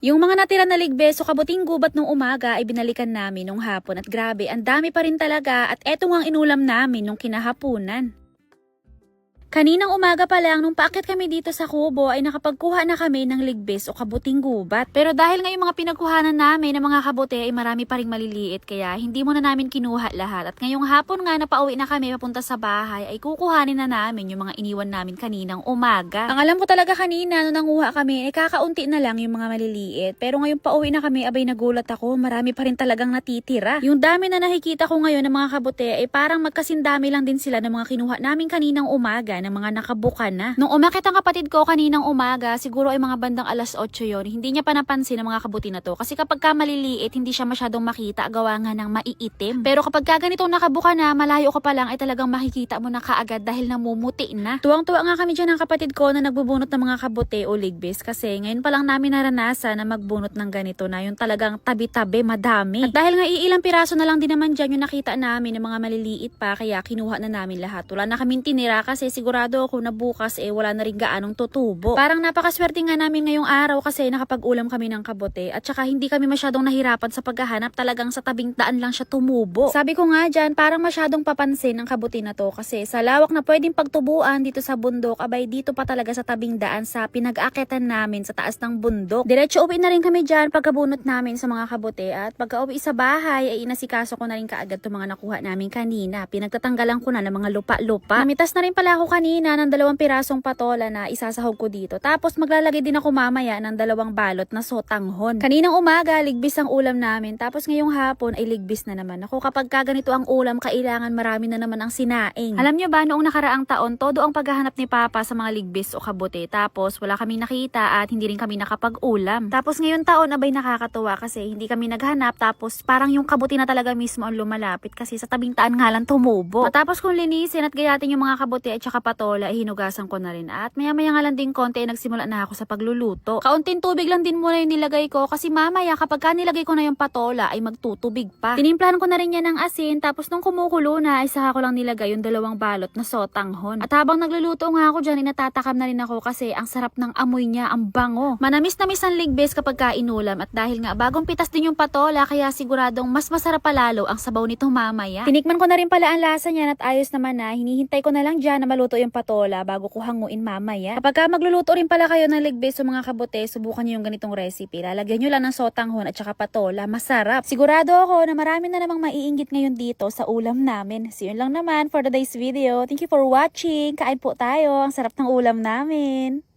Yung mga natira na ligbes o kabuting gubat nung umaga ay binalikan namin nung hapon at grabe, ang dami pa rin talaga at eto nga ang inulam namin nung kinahapunan. Kaninang umaga pa lang, nung paakyat kami dito sa kubo ay nakapagkuha na kami ng ligbes o kabuting gubat. Pero dahil nga yung mga pinagkuhanan namin ng mga kabuti ay marami pa ring maliliit kaya hindi muna namin kinuha lahat. At ngayong hapon nga na pauwi na kami papunta sa bahay ay kukuhanin na namin yung mga iniwan namin kaninang umaga. Ang alam ko talaga kanina nung nanguha kami ay kakaunti na lang yung mga maliliit. Pero ngayong pauwi na kami abay nagulat ako, marami pa rin talagang natitira. Yung dami na nakikita ko ngayon ng mga kabuti ay parang magkasindami lang din sila ng mga kinuha namin kaninang umaga ng mga nakabuka na. Nung umakit ang kapatid ko kaninang umaga, siguro ay mga bandang alas 8 yon, hindi niya pa napansin ang mga kabuti na to. Kasi kapag ka maliliit, hindi siya masyadong makita, gawa nga ng maiitim. Pero kapag ka ganitong nakabuka na, malayo ka pa lang ay talagang makikita mo na kaagad dahil namumuti na. Tuwang-tuwa nga kami dyan ng kapatid ko na nagbubunot ng mga kabuti o ligbis kasi ngayon pa lang namin naranasan na magbunot ng ganito na yung talagang tabi-tabi, madami. At dahil nga iilang piraso na lang din naman dyan yung nakita namin ng mga maliliit pa, kaya kinuha na namin lahat. Wala na kaming tinira kasi sigurado ako na bukas wala na rin gaanong tutubo. Parang napakaswerte nga namin ngayong araw kasi nakapag-ulam kami ng kabote at saka hindi kami masyadong nahirapan sa paghahanap, talagang sa tabing daan lang siya tumubo. Sabi ko nga dyan, parang masyadong papansin ang kabote na to kasi sa lawak na pwedeng pagtubuan dito sa bundok, abay dito pa talaga sa tabing daan sa pinag-akitan namin sa taas ng bundok. Diretso uwi na rin kami dyan pagkabunot namin sa mga kabote at pagka uwi sa bahay ay inasikaso ko na rin kaagad itong mga nakuha namin kanina. Pinagtatanggalan ko na ng mga lupa-lupa. Namitas na rin pala ako kanina ng 2 pirasong patola na isasahog ko dito. Tapos maglalagay din ako mamaya ng 2 balot na sotanghon. Kaninang umaga, ligbis ang ulam namin. Tapos ngayong hapon ay ligbis na naman. Ako kapag ganito ang ulam, kailangan marami na naman ang sinaing. Alam nyo ba, noong nakaraang taon, todo ang paghahanap ni Papa sa mga ligbis o kabote. Tapos wala kaming nakita at hindi rin kami nakapag-ulam. Tapos ngayon taon, abay nakakatuwa kasi hindi kami naghanap. Tapos parang yung kabote na talaga mismo ang lumalapit kasi sa tabing taan nga lang tumubo. Matapos kong linisin at gayatin yung mga kabote at saka patola, hinugasan ko na rin. At maya-maya nga lang din konti, nagsimula na ako sa pagluluto. Kaunting tubig lang din muna yung nilagay ko kasi mamaya kapag ka nilagay ko na yung patola ay magtutubig pa. Tinimplahan ko na rin yan ng asin, tapos nung kumukulo na ay saka ko lang nilagay yung 2 balot na sotanghon. At habang nagluluto nga ako dyan, natatakam na rin ako kasi ang sarap ng amoy niya, ang bango. Manamis-namis ang ligbes kapag kainulam at dahil nga bagong pitas din yung patola kaya siguradong mas masarap palalo ang sabaw nito mamaya. Tinikman ko na rin pala ang lasa niyan at ayos naman na. Hinihintay ko na lang dyan na maluto yung patola bago ko hanguin mamaya. Kapag magluluto rin pala kayo ng ligbes o mga kabote, subukan nyo yung ganitong recipe. Lalagyan nyo lang ng sotanghon at saka patola. Masarap. Sigurado ako na marami na namang maiinggit ngayon dito sa ulam namin. So yun lang naman for today's video. Thank you for watching. Kain po tayo. Ang sarap ng ulam namin.